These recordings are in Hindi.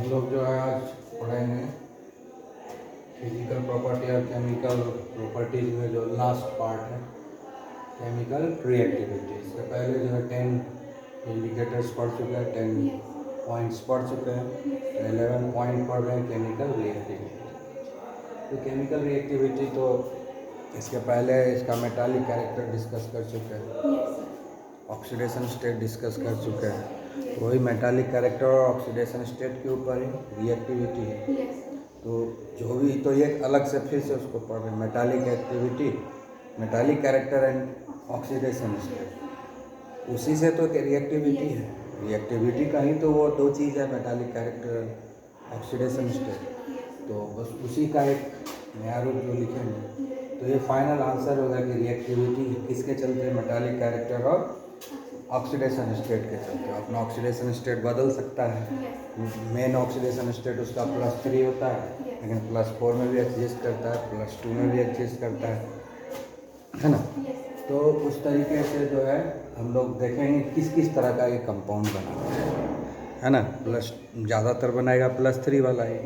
लोग जो है आज पढ़ेंगे फिजिकल प्रॉपर्टी और केमिकल प्रॉपर्टीज में जो लास्ट पार्ट है केमिकल रिएक्टिविटी। इससे पहले जो है 10 इंडिकेटर्स पढ़ चुके हैं, 10 पॉइंट्स पढ़ चुके हैं, 11 पॉइंट पढ़ रहे हैं केमिकल रिएक्टिविटी। तो केमिकल रिएक्टिविटी तो इसके पहले इसका मेटालिक कैरेक्टर डिस्कस कर चुके हैं, ऑक्सीडेशन स्टेट डिस्कस कर चुके हैं। वही मेटालिक कैरेक्टर और ऑक्सीडेशन स्टेट के ऊपर ही रिएक्टिविटी है। तो जो भी तो ये अलग से फिर से उसको पढ़ रहे हैं, metallic activity, metallic character and oxidation state. उसी से तो रिएक्टिविटी है, रिएक्टिविटी का ही तो वो दो चीज़ है, मेटालिक कैरेक्टर ऑक्सीडेशन स्टेट। तो बस उसी का एक नया रूप जो लिखेंगे तो ये फाइनल आंसर होगा कि रिएक्टिविटी किसके चलते, मेटालिक कैरेक्टर और ऑक्सीडेशन स्टेट के चलते। अपना ऑक्सीडेशन स्टेट बदल सकता है, मेन ऑक्सीडेशन स्टेट उसका +3 होता है, लेकिन +4 में भी एग्जिस्ट करता है, +2 में भी एग्जिस्ट करता है ना। तो उस तरीके से जो है हम लोग देखेंगे किस किस तरह का ये कंपाउंड बनाता है ना। प्लस ज़्यादातर बनाएगा +3 वाला ही,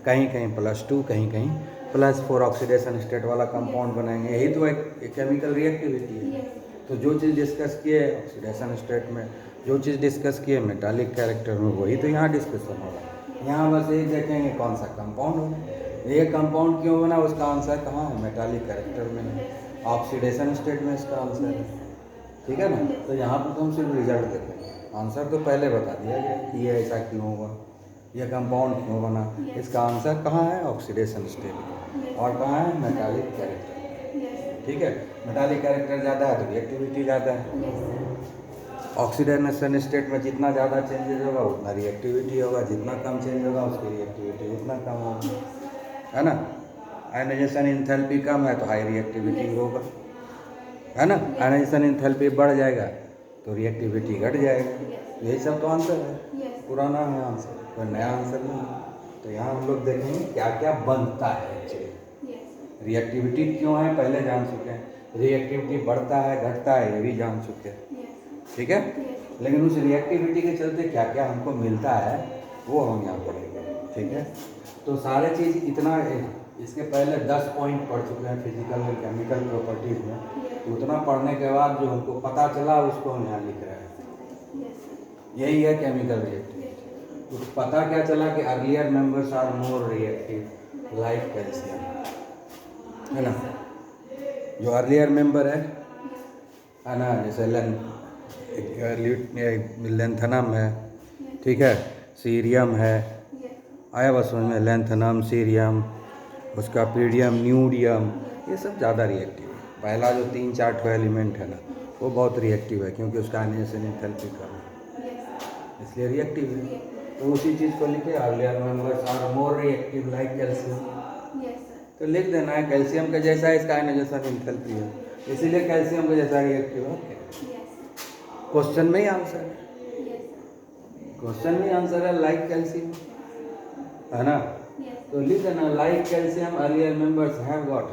कहीं कहीं +2, कहीं कहीं +4 ऑक्सीडेशन स्टेट वाला कंपाउंड बनाएंगे। यही तो एक केमिकल रिएक्टिविटी है। तो जो चीज़ डिस्कस किए ऑक्सीडेशन स्टेट में, जो चीज़ डिस्कस किए मेटालिक कैरेक्टर में, वही तो यहाँ डिस्कशन होगा। यहाँ बस यही देखेंगे कौन सा कंपाउंड हो, ये कंपाउंड क्यों बना, उसका आंसर कहाँ है, मेटालिक कैरेक्टर में है, ऑक्सीडेशन स्टेट में इसका आंसर है। ठीक है ना। तो यहाँ पर तो हम सिर्फ रिजल्ट देखेंगे, आंसर तो पहले बता दिया गया कि ये ऐसा क्यों हुआ, यह कंपाउंड क्यों बना। इसका आंसर कहाँ है, ऑक्सीडेशन स्टेट, और कहाँ है, मेटालिक कैरेक्टर। ठीक है, मेटालिक कैरेक्टर ज़्यादा है तो रिएक्टिविटी ज़्यादा है। ऑक्सीडेशन स्टेट में जितना ज़्यादा चेंजेस होगा उतना रिएक्टिविटी होगा, जितना कम चेंज होगा उसकी रिएक्टिविटी उतना कम होगा, है ना। आयनाइजेशन इंथैल्पी कम है तो हाई रिएक्टिविटी होगा, है ना। आयनाइजेशन इंथैल्पी बढ़ जाएगा तो रिएक्टिविटी घट जाएगा। यही सब तो आंसर है, पुराना है आंसर, कोई नया आंसर नहीं है। तो यहाँ हम लोग देखेंगे क्या क्या बनता है एक्चुअली। रिएक्टिविटी क्यों है पहले जान चुके हैं, रिएक्टिविटी बढ़ता है घटता है ये भी जान चुके हैं। ठीक है, लेकिन उस रिएक्टिविटी के चलते क्या क्या हमको मिलता है वो हम यहाँ पढ़ेंगे। ठीक है, तो सारे चीज़ इतना इसके पहले 10 पॉइंट पढ़ चुके हैं फिजिकल और केमिकल प्रॉपर्टीज़ में। तो उतना पढ़ने के बाद जो हमको पता चला उसको हम यहाँ लिख रहे हैं। यही है केमिकल रिएक्टिविटी। तो पता क्या चला कि earlier members are more reactive like calcium, है ना। जो अर्लियर मेंबर है ना, जैसे लेंथनम है, ठीक है, सीरियम है, आया बस में लेंथनम, सीरियम, उसका पीडियम, न्यूडियम, ये सब ज़्यादा रिएक्टिव है। पहला जो 3-4 ठो एलिमेंट है ना वो बहुत रिएक्टिव है क्योंकि उसका आयनाइजेशन एंथैल्पी कम है, इसलिए रिएक्टिव है। तो उसी चीज़ को लिखे, earlier members are more reactive like calcium. तो लिख देना है कैल्शियम के जैसा इसका आयनाइजेशन एंथैल्पी है, इसीलिए कैल्शियम के जैसा रिएक्टिव है। क्वेश्चन में ही आंसर है, क्वेश्चन में आंसर है लाइक कैल्शियम, है ना। तो लिख देना like calcium earlier members have got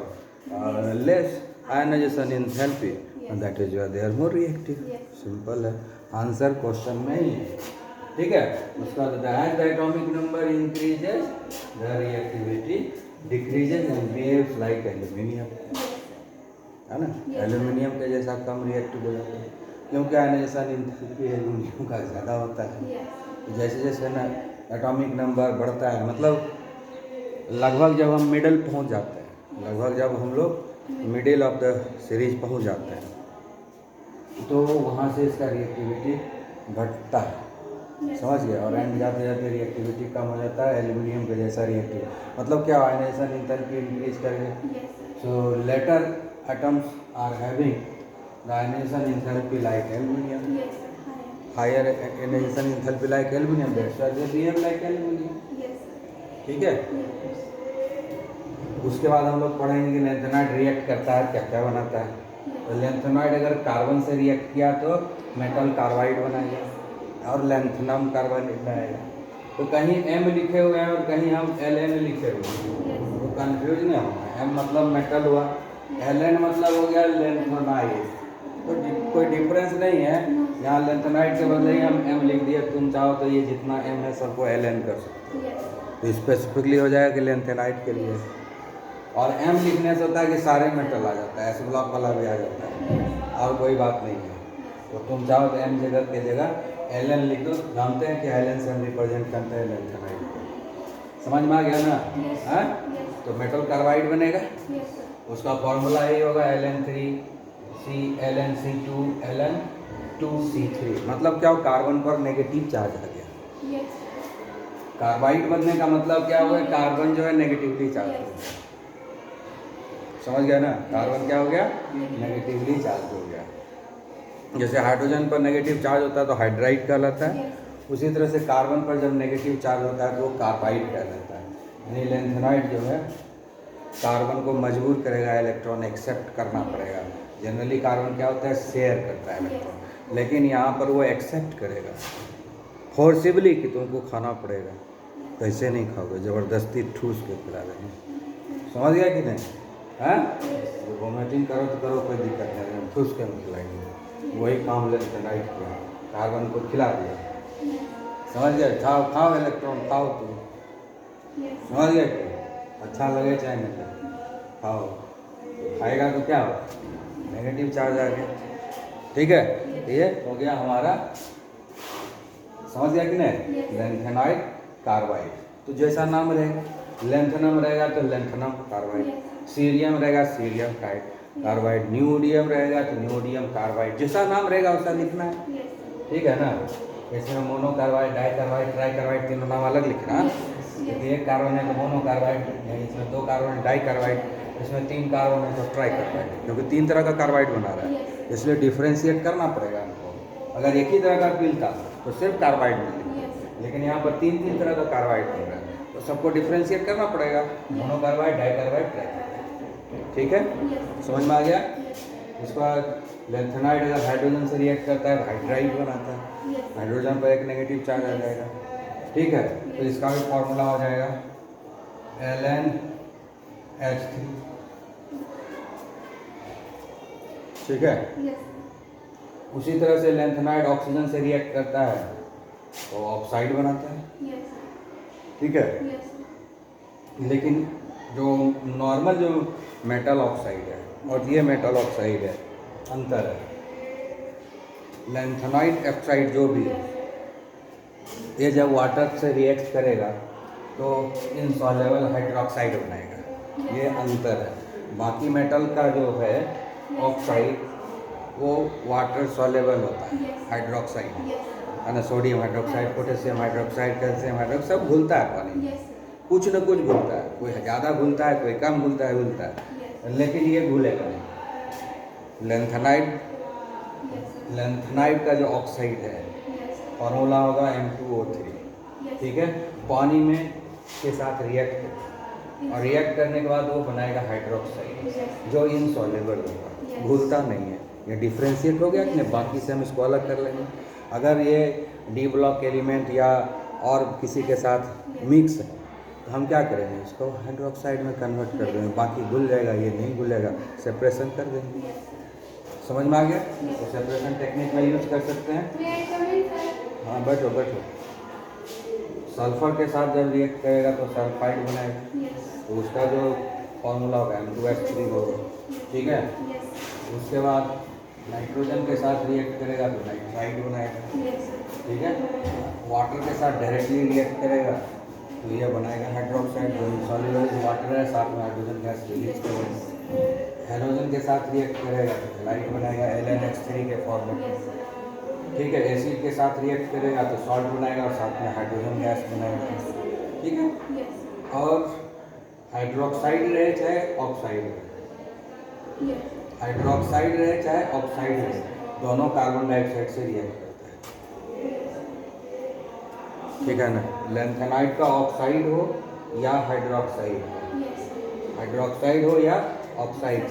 less ionization enthalpy and that is why they are more reactive. Simple है, आंसर क्वेश्चन में ही है। ठीक है, उसका as the atomic number increases the reactivity decreases and behaves like aluminium, है ना। एल्यूमिनियम के जैसा कम रिएक्टिव हो जाता है क्योंकि आयनाइजेशन एंथैल्पी एल्यूमिनियम का ज़्यादा होता है। तो जैसे जैसे ना एटॉमिक नंबर बढ़ता है, मतलब लगभग जब हम मिडिल पहुंच जाते हैं, लगभग जब हम लोग मिडिल ऑफ द सीरीज पहुंच जाते हैं तो वहाँ से इसका रिएक्टिविटी घटता है, समझ गए। और एंड जाते जाते रिएक्टिविटी कम हो जाता है, एल्यूमिनियम के जैसा रिएक्टिव, मतलब क्या, आयनाइजेशन एंथैल्पी इंक्रीज करेंगे। So later atoms are having the ionization enthalpy like aluminium, higher ionization enthalpy like aluminium, that's why they behave like aluminium. ठीक है, उसके बाद हम लोग पढ़ेंगे कि लेंथेनाइड रिएक्ट करता है क्या क्या बनाता है। तो लेंथेनाइड अगर कार्बन से रिएक्ट किया तो मेटल कार्बाइड बनाएगा और लेंथनम कार्बाइड बनाएगा। तो कहीं M लिखे हुए हैं और कहीं हम Ln लिखे हुए हैं, तो कंफ्यूज नहीं होगा। M मतलब मेटल हुआ, Ln मतलब हो गया लेंथेनाइड, तो कोई डिफरेंस नहीं है। यहाँ लेंथेनाइड के बदले ही हम m लिख दिए, तुम चाहो तो ये जितना m है सबको ln कर सकते हो, तो स्पेसिफिकली हो जाएगा कि लेंथेनाइड के लिए। और m लिखने से होता है कि सारे मेटल आ जाता है, एस ब्लॉक वाला भी आ जाता है, और कोई बात नहीं है। तो तुम चाहो तो m जगह के जगह ln लिख दो, जानते हैं कि ln से हम रिप्रेजेंट करते हैं लेंथेनाइड को। समझ में आ गया ना? हाँ, तो मेटल कार्बाइड बनेगा, उसका फॉर्मूला यही होगा Ln3C Ln2 Ln2C3। मतलब क्या हो, कार्बन पर नेगेटिव चार्ज आ गया। कार्बाइड बनने का मतलब क्या हुआ, कार्बन जो है नेगेटिवली चार्ज हो गया। समझ गया ना? कार्बन क्या हो गया, नेगेटिवली चार्ज हो गया। जैसे हाइड्रोजन पर नेगेटिव चार्ज होता है तो हाइड्राइड कहलाता है, उसी तरह से कार्बन पर जब नेगेटिव चार्ज होता है तो वो कार्बाइड कहलाता है। यानी लेंथेनाइड जो है कार्बन को मजबूर करेगा, इलेक्ट्रॉन एक्सेप्ट करना पड़ेगा। जनरली कार्बन क्या होता है, शेयर करता है इलेक्ट्रॉन, लेकिन यहाँ पर वो एक्सेप्ट करेगा फोर्सिबली कि तुमको खाना पड़ेगा। कैसे नहीं खाओगे, ज़बरदस्ती ठूस के खिला देंगे। समझ गया कि नहीं? हाँ, वोमिटिंग करो तो करो, कोई दिक्कत नहीं, ठूस के हम खिलाएंगे। वही काम लेंथेनाइड किया, कार्बन को खिला दिया। समझ गया? खाओ खाओ इलेक्ट्रॉन खाओ तुम। समझ गया कि अच्छा लगे चाहे नहीं खाओ, तो खाएगा तो क्या हो, नेगेटिव चार्ज आ गया। ठीक है, ये हो गया हमारा। समझ गया कि नहीं? Lanthanide carbide. तो जैसा नाम रहेगा, लेंथेनम रहेगा तो लेंथेनम कार्बाइड, सीरियम रहेगा सीरियम कार्बाइड, न्यूडियम रहेगा तो न्यूडियम कार्बाइड। जैसा नाम रहेगा वैसा लिखना है। ठीक है ना? इसमें mono carbide, di carbide, tri carbide, तीनों नाम अलग लिखना। एक कार्बन है तो मोनो कार्बाइड, इसमें 2 कार्बन है डाई कार्बाइड, इसमें 3 कार्बन है तो ट्राई कार्बाइड, क्योंकि 3 तरह का कार्बाइड बना रहा है, इसलिए डिफ्रेंशिएट करना पड़ेगा हमको। अगर एक ही तरह का मिलता तो सिर्फ कार्बाइड मिलेगा, लेकिन यहाँ पर 3 तरह का कार्बाइड बन रहा है, तो सबको डिफ्रेंशिएट करना पड़ेगा, mono carbide, di carbide, tri carbide. ठीक है, समझ में आ गया? इसके बाद लेंथेनाइड अगर हाइड्रोजन से रिएक्ट करता है हाइड्राइड बनाता है, हाइड्रोजन पर एक नेगेटिव चार्ज आ जाएगा। ठीक है, तो इसका भी फॉर्मूला हो जाएगा LnH3। ठीक है, उसी तरह से लेंथेनाइड ऑक्सीजन से रिएक्ट करता है तो ऑक्साइड बनाता है। ठीक है, लेकिन जो नॉर्मल जो मेटल ऑक्साइड है और ये मेटल ऑक्साइड है, अंतर है। लेंथेनाइड ऑक्साइड जो भी है, ये जब वाटर से रिएक्ट करेगा तो इनसॉल्युबल हाइड्रोक्साइड बनाएगा, ये अंतर है। बाकी मेटल का जो है ऑक्साइड वो वाटर सॉल्युबल होता है, हाइड्रोक्साइड है ना, sodium hydroxide, potassium hydroxide, calcium hydroxide, सब घुलता है पानी में, कुछ न कुछ घुलता है, कोई ज़्यादा घुलता है, कोई कम घुलता है, लेकिन ये घुलेगा नहीं। लेंथेनाइड का जो ऑक्साइड है फॉर्मूला होगा M2O3। ठीक है, पानी में के साथ रिएक्ट करेगा और रिएक्ट करने के बाद वो बनाएगा हाइड्रोक्साइड जो इनसॉल्युबल होगा, घुलता नहीं है। ये डिफ्रेंशिएट हो गया कि नहीं? बाकी से हम इसको अलग कर लेंगे। अगर ये डी ब्लॉक एलिमेंट या और किसी के साथ मिक्स है तो हम क्या करेंगे, इसको हाइड्रोक्साइड में कन्वर्ट कर देंगे, बाकी घुल जाएगा, ये नहीं घुलेगा, सेपरेशन कर देंगे। समझ में आ गया? तो सेपरेशन टेक्निक में यूज कर सकते हैं। हाँ, बैठो बैठो। सल्फर के साथ जब रिएक्ट करेगा तो सल्फाइड बनाएगा, तो उसका जो फॉर्मूला होगा M2H3 होगा। ठीक है, उसके बाद नाइट्रोजन के साथ रिएक्ट करेगा तो नाइट्राइड बनाएगा। ठीक है, वाटर के साथ डायरेक्टली रिएक्ट करेगा तो ये बनाएगा हाइड्रोक्साइड जो इनसॉल्युबल वाटर है, साथ में हाइड्रोजन गैस रिलीज करेगा। हेलोजन के साथ रिएक्ट करेगा तो हेलाइड बनाएगा LnH3 के फॉर्मेट में। ठीक है, एसिड के साथ रिएक्ट करेगा तो सॉल्ट बनाएगा और साथ में हाइड्रोजन गैस बनाएगा। ठीक है, और हाइड्रोक्साइड रहे चाहे ऑक्साइड रहे, हाइड्रोक्साइड रहे चाहे ऑक्साइड रहे, दोनों कार्बन डाइऑक्साइड से रिएक्ट करते हैं। ठीक है ना? लेंथेनाइड का ऑक्साइड हो या हाइड्रोक्साइड हो, हाइड्रोक्साइड हो या ऑक्साइड,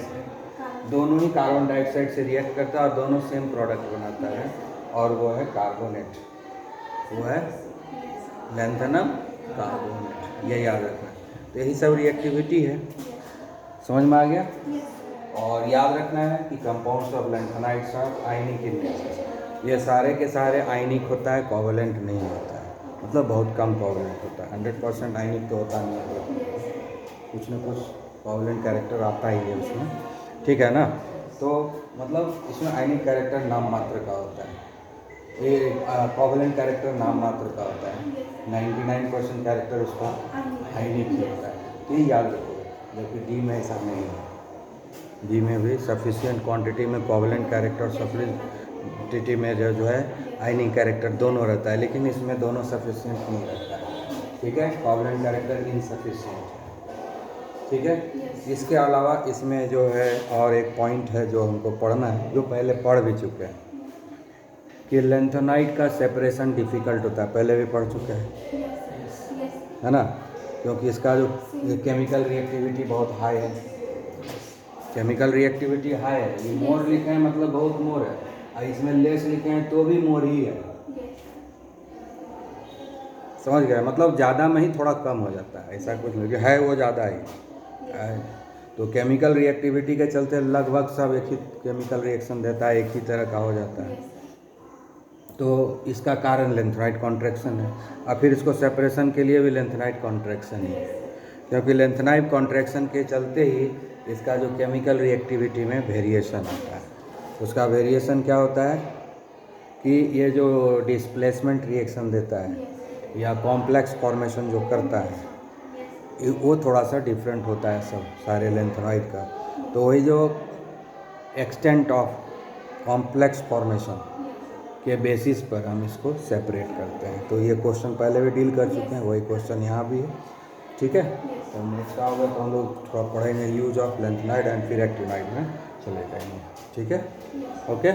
दोनों ही कार्बन डाइऑक्साइड से रिएक्ट करता है और दोनों सेम प्रोडक्ट बनाता है, और वो है कार्बोनेट, वो है लेंथेनम कार्बोनेट। ये याद रखना। तो यही सब रिएक्टिविटी है। समझ में आ गया? और याद रखना है कि compounds of lanthanides are ionic in nature. ये सारे के सारे आयनिक होता है, कोवलेंट नहीं होता है, मतलब बहुत कम कोवलेंट होता है। 100% आयनिक तो होता नहीं है, कुछ ना कुछ कोवलेंट कैरेक्टर आता ही है उसमें, ठीक है ना। तो मतलब इसमें आयनिक कैरेक्टर नाम मात्र का होता है, ये कोवलेंट कैरेक्टर नाम मात्र का होता है। 99% कैरेक्टर उसका आयनिक ही होता है, तो ये याद रखो। जबकि डी में ऐसा नहीं है, डी में भी सफिशिएंट क्वांटिटी में कोवलेंट कैरेक्टर, सफिशिएंटिटी में जो है आयनिक कैरेक्टर दोनों रहता है, लेकिन इसमें दोनों सफिशिएंट नहीं रहता है, ठीक है। कोवलेंट कैरेक्टर इनसफिशिएंट है, ठीक है। इसके अलावा इसमें जो है और एक पॉइंट है जो हमको पढ़ना है, जो पहले पढ़ भी चुके हैं, कि लेंथेनाइड का सेपरेशन डिफ़िकल्ट होता है, पहले भी पढ़ चुके हैं, है ना। क्योंकि इसका जो केमिकल रिएक्टिविटी बहुत हाई है, केमिकल रिएक्टिविटी हाई है। ये मोर लिखे हैं मतलब बहुत मोर है, और इसमें लेस लिखे हैं तो भी मोर ही है, समझ गए। मतलब ज़्यादा में ही थोड़ा कम हो जाता है, ऐसा कुछ नहीं है, वो ज़्यादा ही है। तो केमिकल रिएक्टिविटी के चलते लगभग सब एक ही केमिकल रिएक्शन देता है, एक ही तरह का हो जाता है। तो इसका कारण लेंथेनाइड कॉन्ट्रैक्शन है, और फिर इसको सेपरेशन के लिए भी लेंथेनाइड कॉन्ट्रैक्शन ही है, क्योंकि लेंथेनाइड कॉन्ट्रैक्शन के चलते ही इसका जो केमिकल रिएक्टिविटी में वेरिएशन होता है। उसका वेरिएशन क्या होता है कि ये जो डिस्प्लेसमेंट रिएक्शन देता है या कॉम्प्लेक्स फॉर्मेशन जो करता है, वो थोड़ा सा डिफरेंट होता है सब सारे लेंथेनाइड का। तो वही जो एक्सटेंट ऑफ कॉम्प्लेक्स फॉर्मेशन के बेसिस पर हम इसको सेपरेट करते हैं। तो ये क्वेश्चन पहले भी डील कर चुके हैं, वही क्वेश्चन यहाँ भी है, ठीक है। तो नेक्स्ट होगा तो हम लोग थोड़ा पढ़ेंगे यूज ऑफ लेंथेनाइड एंड फिर एक्टिनाइड में चले जाएंगे, ठीक है, ओके।